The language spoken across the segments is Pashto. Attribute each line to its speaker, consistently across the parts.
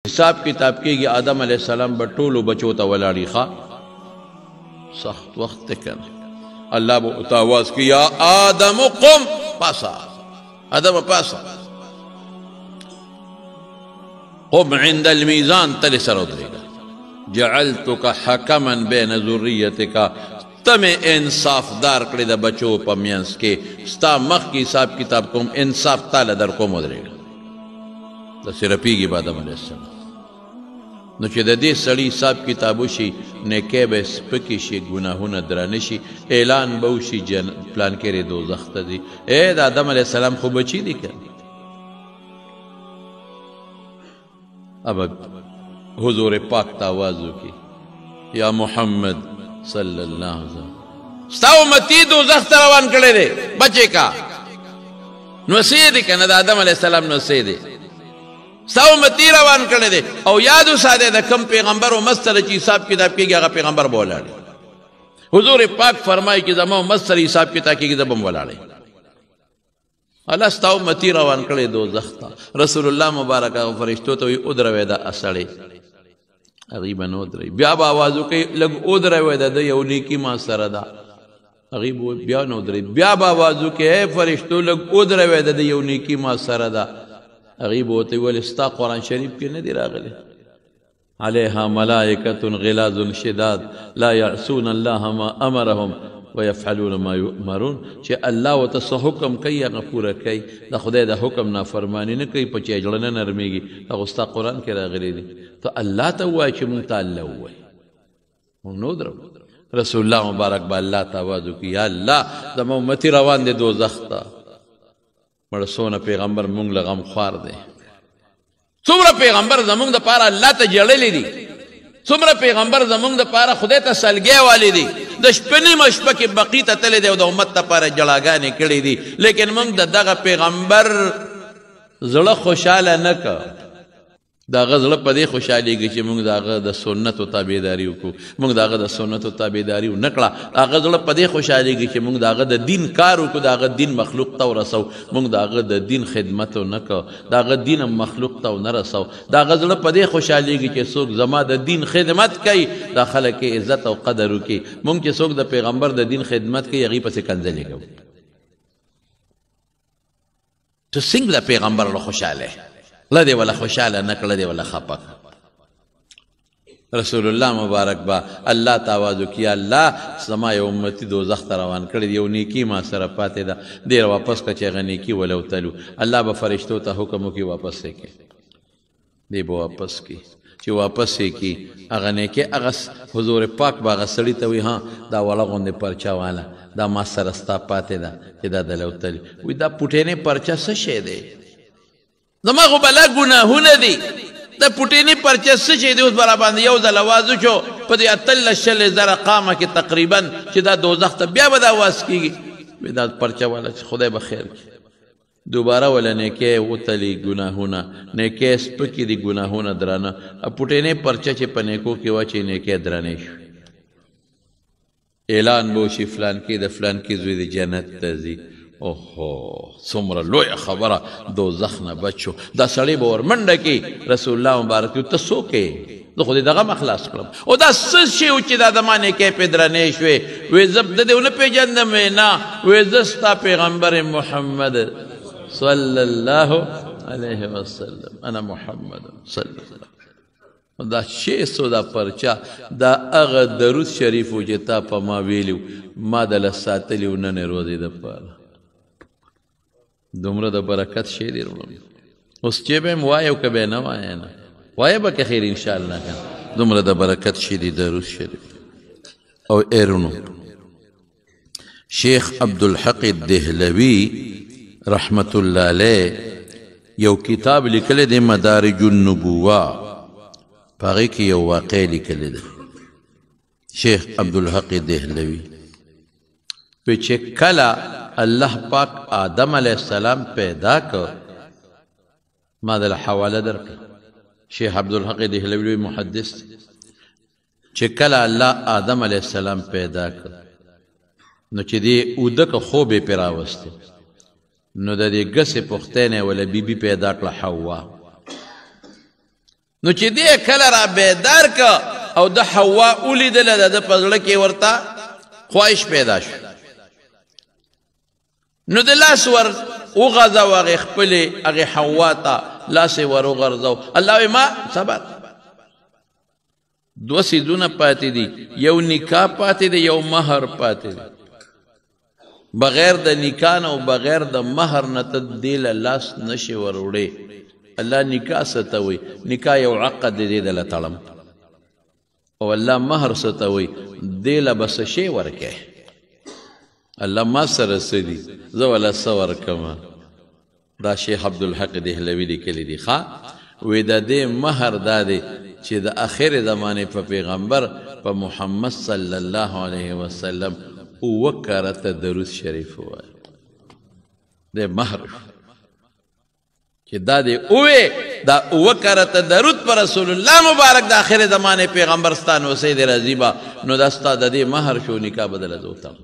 Speaker 1: حساب کتاب کېږي آدم علیه السلام به ټولو بچو ته ولاړي ښه سخت وخت دی کنه الله به ورته آواز کوي یا آدم قم پاسه آدم پاسه قم عند الميزان تلې سره ودرېږه جعلتک حکما بین ذریتک ته مې انصاف دار کړې د بچو په منځ کې ستا مخکې حساب کتاب کوم انصاف تاله در کوم ودرېږه داسې رپېږي به آدم علیه السلام نو چې د دې سړي حساب کتاب وشي نیکۍ به سپکې شي ګناهونه درانه شي اعلان به وشي پلانکېرې دوزخ ته ځي د آدم علیه السلام خو بچي دي که اب حضور پاک ته آواز وکړي یا محمد صلی الله علیه وسلم ستا امتي دوزخ ته روان کړی دی بچې کا نوسې دی که نه د آدم علیه السلام نوسې دی ستا امتي روان کړی دی او یاد وساتئ د کوم پیغمبر امت سره چې حساب کتاب کېږي هغه پیغمبر به ولاړ حضور پاک فرمایي چې زما امت سره حساب کتاب کېږي زه به هم ولاړی الله ستا امتي روان کړی دوزخ ته رسول الله مبارک هغه فرشتو ته وایي ودروئ دا سړی هغوی به نه ودروي بیا به آواز وکوي لږ ودروئ د ده یو نیکي ما سره ده هغوی به بیا نه ودروي بیا به آواز وکوي ای فرشتو لږ ودروئ د ده یو نیکي ما سره ده هغوی به ورته ویل ستا قرآن شریف کې نه دی راغلی علیها ملائکة غلاظ شداد لا یعصون الله ما امرهم ويفعلون ما یؤمرون چې الله ورته څه حکم کوي هغه پوره کوي د خدای د حکم نافرماني نه کوي په چې زړه نه نرمېږي هغه ستا قرآن کې راغلی دي ته الله ته ووایه چې مونږ ته الله ووایي مونږ نه ودرو رسول الله مبارک به الله ته آواز وکړي یا الله زما امتي روان دی دوزخ ته مړه څونه پیغمبر مونږ له غمخوار دی څومره پیغمبر زمونږ دپاره الله ته ژړلی دي څومره پیغمبر زمونږ دپاره خدای ته سلګۍ والی دي د شپه نیمه شپه کې بقي ته تللی دی او د امت دپاره جړاګانې کړې دي لیکن مونږ د دغه پیغمبر زړه خوشحاله نه که د هغه زړه په دې خوشحالېږي چې مونږ د هغه د سنتو تابعداري وکړو مونږ د هغه د سنتو تابعداري ونه کړه هغه زړه په دې خوشحالېږي چې مونږ د هغه د دین کار وکړو د هغه دین مخلوق ته ورسو مونږ د هغه د دین خدمت ونه کړو د هغه دین مخلوق ته ونه رسو د هغه زړه په دې خوشحالېږي چې څوک زما د دین خدمت کوي دا خلک یې عزت او قدر وکړي مونږ چې څوک د پیغمبر د دین خدمت کوي هغوی پسې کنځلې کوو ته څنګه د پیغمبر له خوشحاله لا دی ولا خوشحاله نه کړه دی ولا خپه رسول الله مبارک با الله ته آواز وکړي الله زما یو امتي دوزخ ته روان کړی دی یو نیکي ما سره پاتې ده ډېره واپس کړه چې هغه نیکي وله وتلو الله به فرشتو ته حکم وکړي واپس یې کړي دی به واپس کړي چې واپس یې کړي هغه نیکي هغه حضور پاک به هغه سړي ته وایي ها دا وړه غوندې پرچه واله دا ما سره ستا پاتې ده چې دا دله وتلي وایي دا پوټینې پرچه څه شی دی زما خو بلا ګناهونه دي د پوټینې پرچه څه شی دی اوس به راباندې یو ځل آواز وشو په دې 18,000 قامه کې تقریبا چې دا دوزخ ته بیا به دا آواز کېږي دا پرچه والا چې خدای به خیر کړي دوباره وله نیکۍ وتلي ګناهونه نیکۍ سپکې دي ګناهونه درانه پوټینې پرچه چې په نیکو کې واچي نیکۍ درانې شوي اعلان به وشي فلانکې د فلانکې زوی د جنت ته ځي اوهو څومره لویه خبره دوزخ نه بچ شو دا سړی به ورمنډه کړي رسول الله مبارک ته څوک یې زه خو دې دغه مه خلاص کړم او دا څه شی و چې دا زما نیکۍ پې درنې شوې وایي زه د دې ونه پېژندم نه وایي زه ستا پیغمبر محمد صلی الله علیه وسلم انا محمد صلی الله دا 600 دا پرچه دا هغه درود شریف و چې تا په ما ویلي ما دله ساتلي و نن یې روزې دپاره دومره د برکت شی دی اوس چې به م وایه او که به یې نه وایه نه وایه به که خیر انشاءالله که دومره د برکت شی دی درود شریف او ایرونو شیخ عبدالحق دهلوی رحمت الله علیه یو کتاب لیکلی دی مدارج النبوه په هغې کې یو واقع لیکلی دی شیخ عبدالحق دهلوی په چې کله الله پاک آدم علیه السلام پیدا کر ما دل حواله درکړه شیخ عبدالحق دهلوی محدث چې کله الله آدم علیه السلام پیدا کر نو چې دی اوده که خوب یې پرې راوستی نو د دې ګسې پوښتنې وله بیبي پیدا کړه حوا نو چې دې کله را بیدار که او د حوا ولیدله د ده په زړه کې ورته خواهش پیدا شو نو د لاس ور وغځاو هغې خپلې هغې حوا ته لاس یې ور وغورځاو الله وایي ما صبر دوه څیزونه پاتې دي یو نکاح پاتې دی یو مهر پاتې دی بغیر د نکاح نه او بغیر د مهر نه ته دې له لاس نشي ور وړې الله نکاح څه ته وایي نکاح یو عقد دی دې له تړم او الله مهر څه ته وایي دې له به څه شی ورکوې الله ما سره څه دي زه وله څه ورکمه دا شیخ عبدالحق دهلوي لیکلی دي ښه وی د دې مهر دا دی چې د آخر زمانې په پیغمبر په محمد صلی الله علیه وسلم اووه کرته درود شریف ووایه د مهر چې دا دی اووې دا اووه کرته درود په رسول الله مبارک د آخر زمانې پیغمبر ستا نو سید رضیبه نو دا ستا د دې مهر شو نکاح بدله زه وتم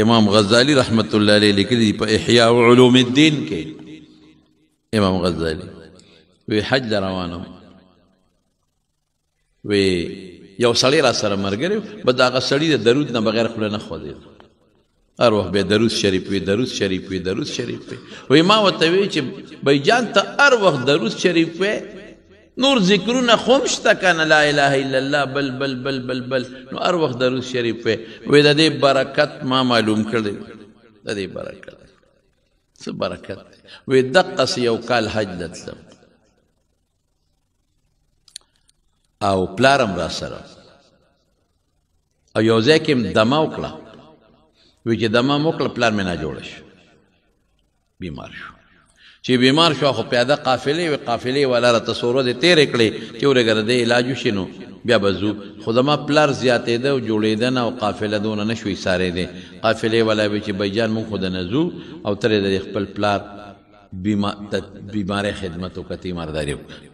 Speaker 1: امام غزالی رحمت الله علیه لیکلي په احیاء علوم الدین کې امام غزالی وی حج له روانم وی یو سړی را سره ملګری به د هغه سړي د درود نه بغیر خوله نه خوځېده هر وخت به درود شریف وي درود شریف وي درود شریف وي وی ما ورته وی چې بیجان ته هر وخت درود شریف وی نور ذکرونه خو هم شته که نه لا اله الا الله بل بل بل بل بل نو هر وخت درود شریف وی وی د دې برکت ما معلوم کړی د دې برکت څه برکت وی دقسې یو کال حج ته تلم او پلارم را سره او یو ځای کې دمه وکړه وی چې دمه م وکړه پلار مې ناجوړه شو بیمار شو چې بیمار شو خو پیاده قافلې وې قافلې والا راته څو ورځې تېرې کړې چې ورېږه د دې علاج وشي نو بیا به ځو خو زما پلار زیاتېده او جوړېده نه او قافله دونه نه شو ایسارېدی قافلې والا وی چې بیجان مونږ خو د نه ځو او ترې د خپل پلار بیمارۍ خدمت وکړه تیمارداري وکړه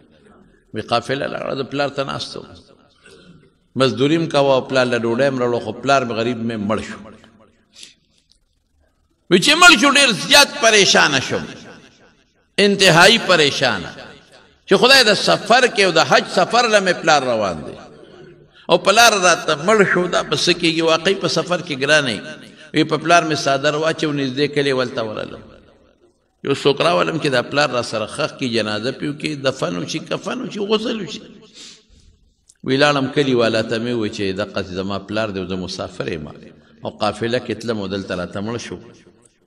Speaker 1: وی قافله لاړه د پلار ته ناست وم مزدوري م کوه او پلار له ډوډۍ م راوړه خو پلار مې غریب مې مړ شو وی چې مړ شو ډېر زیات پریشانه شوم انتهایی پریشانه چې خدای د سفر کې او د حج سفر له مې پلار روان دی او پلار راته مړ شو دا به څه کېږي واقعي په سفر کې ګرانه وی په پلار مې څادر واچو نږدې کلي ولته ورغلم یو څوک راولم چې دا پلار را سره خښ کړي جنازه پې وکړي دفن وشي کفن وشي غسل وشي وی لاړم کلي والا ته مې وویل چې دقسې زما پلار دی او زه مسافر یم او قافله کې تلم او دلته راته مړ شو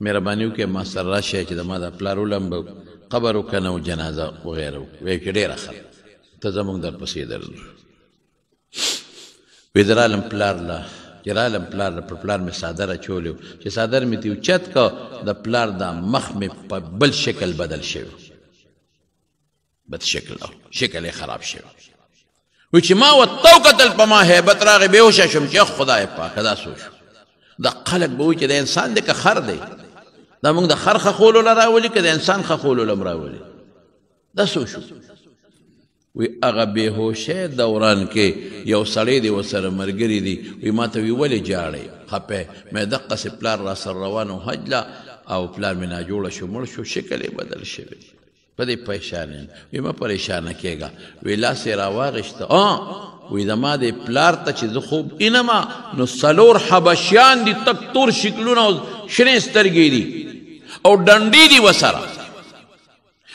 Speaker 1: مهرباني وکړئ ما سره راشئ چې زما دا پلار ولمبه قبر وکنه او جنازه وغیره وی چې ډېره ښه ته زموږ درپسې درځو وی زه رالم پلار له چې رالم پلار له پر پلار مې څادر اچولی چې څادر مې تې اوچت که د پلار دا مخ مې په بل شکل بدل شوی بد شکل او شکل یې خراب شوی وی چې ما ورته وکتل په ما هیبت راغی بېهوشه شوم چې خدای پاکه دا څه وشو دا خلک به وایي چې د انسان دی که خر دی دا موږ د خر خښولو له راولي که د انسان خښولو له م راولي دا څه وشو وی هغه بېهوشۍ دوران کې یو سړی دی ورسره ملګري دي وی ما ته وی ولې جاړئ خپه مې دقسې پلار را سره روان و حج له او پلار مې ناجوړه شو مړ شو شکل یې بدل شوی په دې پریشان یم وی مه پریشانه کېږه وی لاس یې راواغېسته وی زما دې پلار ته چې زه خوب اینما نو څلور حبشیان دي تک تور شکلونه او شنې سترګې دي او ډنډې دي ورسره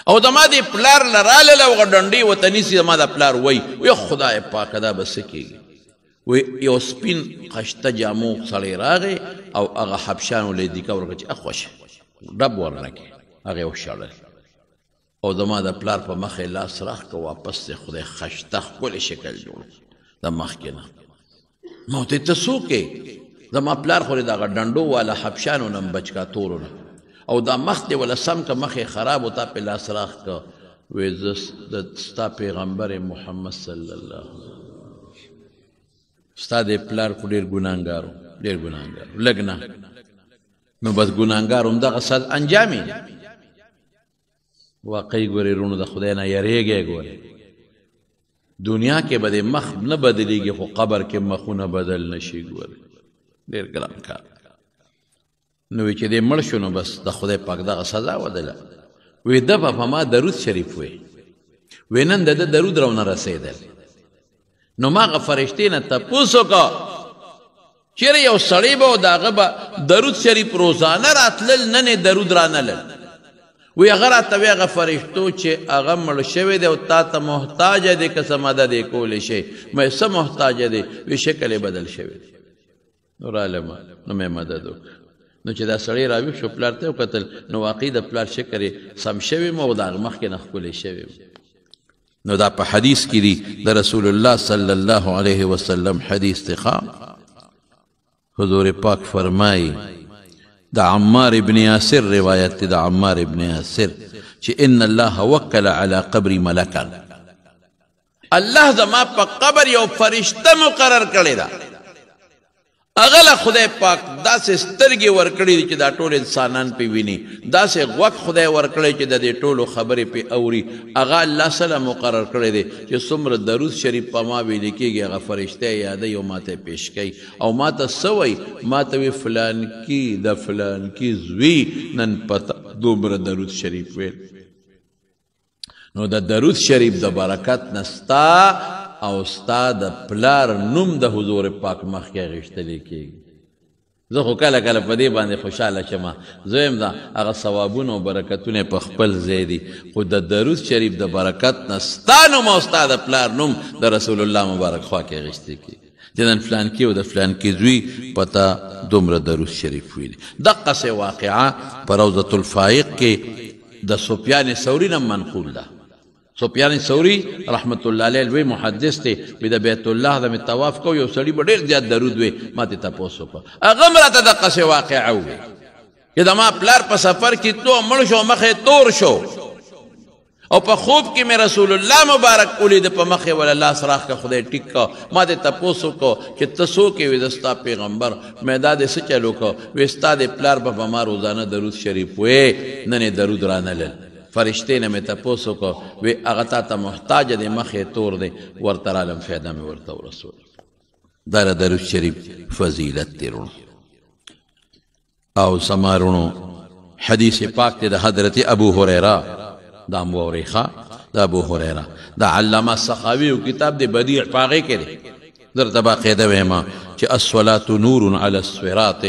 Speaker 1: او زما دې پلار له راغلله هغه ډنډې ورته نیسي زما دا پلار وی خدای پاکه دا به څه کېږي وی یو سپین خشته جامو سړی راغی او هغه حبشیانو له یې دیکه ورکړه چې خوښه ډب ورنکې هغه یې وشړل او زما د پلار په مخ یې لاس راښ که واپس دی خدای خشته ښکلی شکل جوړ د مخکې نه ما ورته ته څوک یې زما پلار خو د هغه ډنډو والا حبشیانو نه م بچ کا تورو نه او دا مخ دی ولا سم که مخ یې خراب و تا پې لاس راښ که وی زه ستا پیغمبر محمد صلی الله ستا د پلار خو ډېر ګناهګار ډېر ګناهګار لږ نه نو بس ګناهګار همدغه سل انجام یې واقعي ګورې رونو د خدای نه یریږئ ګورې دنیا کې به د مخ نه بدلېږي خو قبر کې مخونه بدل نه شي ګورې ډېر ګران کار نو وی چې دې مړ شو نو بس د خدای پاک دغه سزا ودله وی ده به په ما درود شریف وی وی نن د ده درود راونه رسېدل. نو ما هغه فرشتې نه تپوس وکړه چیرې یو سړی به و د هغه به درود شریف روزانه راتلل، نن یې درود رانلل. وی هغه راته وی هغه فرشتو چې هغه مړ شوی دی او تا ته محتاجه دی که څه مدد یې کولی شي؟ مې څه محتاجه دی؟ وی شکل یې بدل شوی دی. نو رالمه نو مې مدد وکړه. نو چې دا سړی راویښ شو پلار ته یې وکتل نو واقعي د پلار شکل یې سم شوی م او د هغه مخکې نه ښکلی شوی. نو دا په حدیث کې دی د رسول الله صلی الله علیه وسلم حدیث دی. حضور پاک فرمایي د عمار ابن یاسر روایت دی، د عمار ابن یاسر چې ان الله وکل علی قبر ملکا، الله زما په قبر یو فرشته مقرر کړی ده. هغه له خدای پاک داسې سترګې ورکړي دي چې دا ټول انسانان پې ویني، داسې غوږ خدای ورکړی چې د دې ټولو خبرې پې اوري. هغه الله سره مقرر کړی دی چې څومره درود شریف په ما ویلې کېږي هغه فرشته یې یادوي او ما ته یې پیش کوي. او ما ته څه وایي؟ ما ته وایي فلانکي د فلانکي زوی نن پته دومره درود شریف ویل. نو د درود شریف د برکت نه ستا او ستا د پلار نوم د حضور پاک مخکې اخیستلی کېږي. زه خو کله کله په دې باندې خوشحاله شمه، زه یم دا هغه ثوابونه او برکتونه په خپل ځای دي، خو د درود شریف د برکت نه ستا نوم او ستا د پلار نوم د رسول الله مبارک خوا کې اخیستی کېږي چې نن فلانکي او د فلانکي زوی په تا دومره درود شریف ویلي. دقسې واقعه په روضة الفائق کې د سفیان ثوري نه منقول ده. سفیان ثوری رحمت الله علیه لوی محدث دی، وی د بیت الله د مې طواف کو یو سړي به ډېر زیات درود وی. ما ترې تپوس وکړه، هغه هم راته دقسې واقعه وویل چې زما پلار په سفر کې تلو مړ شو، مخې تور شو او په خوب کې مې رسول الله مبارک ولید، په مخې ولا لاس راخ که خدای ټیک کا. ما ترې تپوس وکړو چې ته څوک یې؟ وی زه ستا پیغمبر. مې دا دې څه چل وکړو؟ وی ستا د پلار به په ما روزانه درود شریف وی، نن یې درود رانلل. فرشتې نه مې تپوس وکړو، وی هغه تا ته محتاجه دی، مخې تور دی، ورته رالم فایده مې ورته ورسول. دا د درود شریف فضیلت دی رونو. او زما رونو حدیث پاک دی د حضرت ابو هریره، دا مو اورئ ښه، د ابو هریره د علامه سخاوي یو کتاب دی بدیع، په هغې کې دی درته باقاعده ویمه چې الصلاة نور علی الصراط،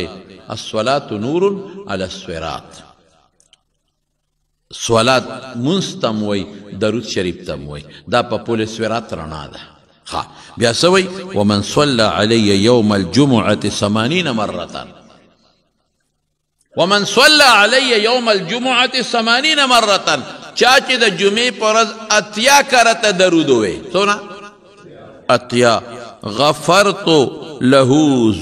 Speaker 1: الصلاة نور علی الصراط. صلات منځ ته م وایي، درود شریف ته م وایي، دا په پل صراط رڼا ده. ښه بیا څه وایي؟ ومن صلى علي يوم الجمعة 80 مرة، ومن صلى علي يوم الجمعة 80 مرة، چا چې د جمعې په ورځ اتیا کرته درود ووایي. څونه؟ اتیا. غفرت له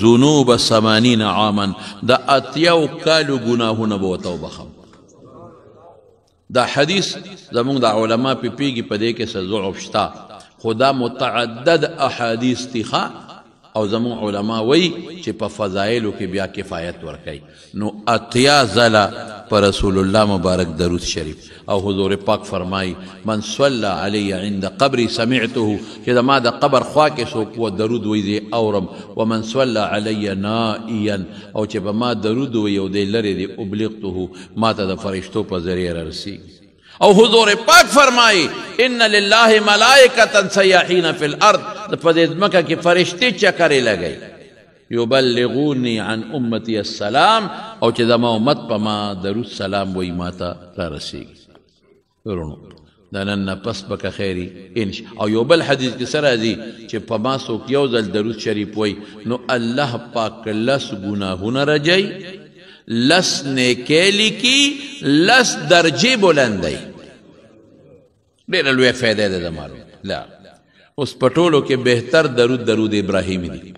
Speaker 1: ذنوب 80 عاما، د اتیاو کالو ګناهونه به ورته وبخم. دا حدیث زمونږ د علما په پیږي په دې کې څه ضعف شته، خو دا متعدد احادیث دي او زمونږ علما وایي چې په فضایلو کې بیا کفایت ورکوي. نو اتیا ځله په رسول الله مبارک درود شریف. او حضور پاک فرمایي من صلى علی عند قبری سمعته، چې زما د قبر خوا کې څوک و درود وایي زه اورم. ومن صلى علی نائیا، او چې به ما درود وایي او دی لرې دی، ابلغته، ما ته د فرشتو په ذریعه رارسیږي. او حضور پاک فرمایي ان لله ملائکة سیاحین فی الارض، په دې ځمکه کې فرشتې چکرې لګوي، یبلغونی عن امتی السلام، او چې زما امت په ما درود سلام وایي ما ته رارسیږي. ورونو دا نن نه پس به که خیري او یو بل حدیث کې څه راځي چې په ما څوک یو ځل درود شریف وایي نو الله پاک لس ګناهونه رجوي، لس نیکۍ لیکي، لس درجې بلندوي. ډېره لویه فایده ده زمارو. لا اوس په ټولو کې بهتر درود ابراهیمي دی.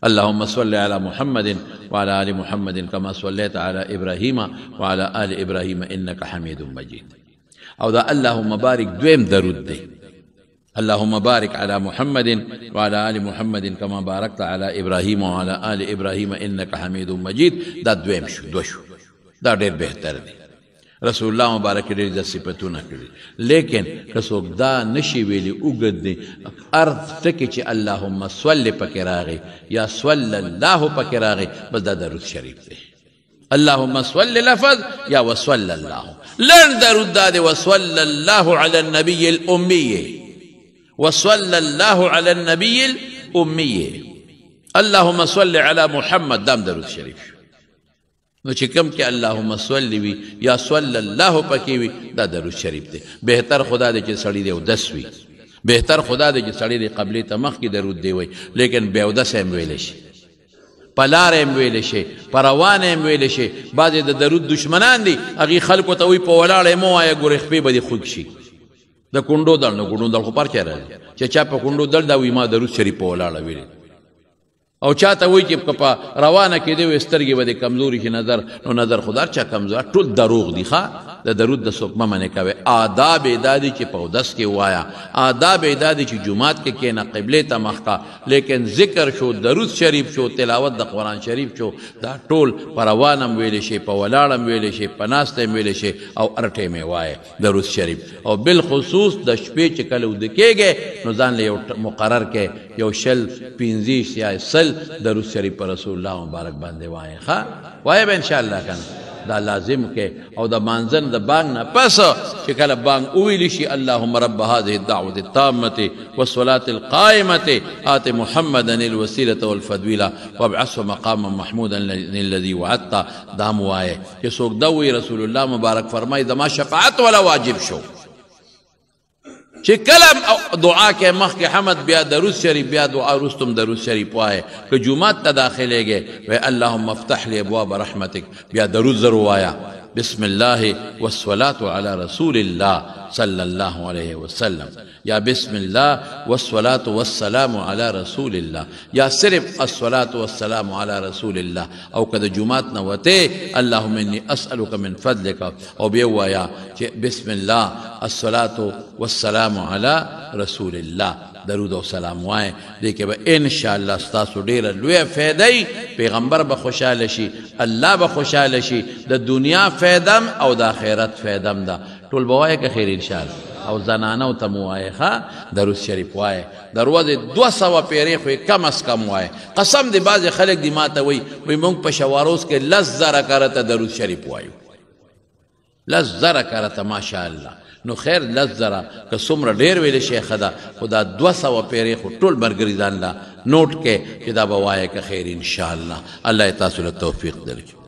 Speaker 1: اللهم صل على محمد وعلى آل محمد كما صليت على إبراهيم وعلى آل إبراهيم إنك حميد مجيد. او دا اللهم بارك دویم درود دی. اللهم بارك على محمد وعلى آل محمد كما باركت على إبراهيم وعلى آل إبراهيم إنك حميد مجيد. دا دویم شو، دو شو، دا ډېر بهتر دی. رسول الله مبارک ډېر د صفتونه کړي، لیکن که څوک دا نشي ویلي اوږد دی، ارض ټکي چې اللهم صل پکې راغی یا صلی الله پکې راغی، بس دا درود شریف دی. اللهم صل لفظ یا وصلی الله، لن درود داده وصلى الله على النبي الأمي وصلى الله على النبي الأمي اللهم صل على محمد دام درود شریف نو چې کوم کې اللهم صل وي یا صلی الله پکې وي دا درود شریف دی بهتر خدا دې چې سړی دی اودس وي بهتر خدا دې چې سړی دی قبلې ته مخکې درود دی وي لیکن بې اودس هم ویلی شي په لاره هم ویلی شي په روانه هم ویلی شي بعضې د درود دشمنان دي هغې خلکو ته وایي په ولاړه مه وایه ګورې خپې به دې خوږ شي د کونډو دل نو کونډو دل خو پر چا راځي چې چا په کونډو دل دا وایي ما درود شریف په ولاړه ویلی او چاته وایي چې په روانه کې دی وایي سترګې به دې کمزوري شي نو نظر خو چا کمزور ټول دروغ دي ښه د درود د څوک مه منې کوئ آداب یې دا دي چې په اودس کې ووایه آداب یې دا دي چې جومات کې کښېنه قبلې ته مخ کا لیکن ذکر شو درود شریف شو تلاوت د قرآن شریف شو دا ټول په روان هم ویلی شي په ولاړ هم ویلی شي په ناسته هم ویلی شي او هر ټیم یې وایه درود شریف او بالخصوص د شپې چې کله وده کېږې نو ځان له یو مقرر کې یو شل پنځه یا سل درود شریف پر رسول الله مبارک باندې وایه ښه وایه به انشاءالله کنه دا لازم کې او د مانځن د بانګ نه پس چې کله بانګ وویلی شي اللهم رب هذه الدعوة التامة والصلاة القائمة آت محمدا الوسيلة والفضيلة وابعثه مقاما محمودا الذي وعدته دا مو وایه چې څوک دا وایي رسول الله مبارک فرمایي زما شفاعت ولا واجب شو چې کله دعا کې مخکې حمد بیا درود شریف بیا دعا وروستم درود شریف وایه که جومات ته داخلېږې وایي اللهم افتح لي ابواب رحمتک بیا درود زر ووایه بسم الله والصلاة على رسول الله صلى الله عليه وسلم یا بسم الله والصلاة والسلام على رسول الله یا صرف الصلاة والسلام على رسول الله او که د جومات نه وتې اللهم اني اسألك من فضلك او بیا ووایه چې بسم الله الصلاة والسلام على رسول الله درود او سلام وایه دې کې به انشاءالله ستاسو ډېره لویه فایده پیغمبر به خوشحاله شي الله به خوشحاله شي د دنیا فایدم او د آخرت فایدم ده ټول به وایه که خیر انشاءالله او زنانو ته مو وایه ښه درود شریف وایه د ورځې 200 پیرې خو یې کم از کم وایه قسم دې بعضې خلک دې ما ته وایي موږ په شواروز کې 10,000 کرته درود شریف وایو 10,000 کرته ماشاءالله نو خیر 10,000 که څومره ډېر ویلی شي ښه ده خو دا 200 پیرې خو ټول ملګري ځان له نوټ کې چې دا به وایه که خیر انشاءالله الله یې تاسو له توفیق درکړي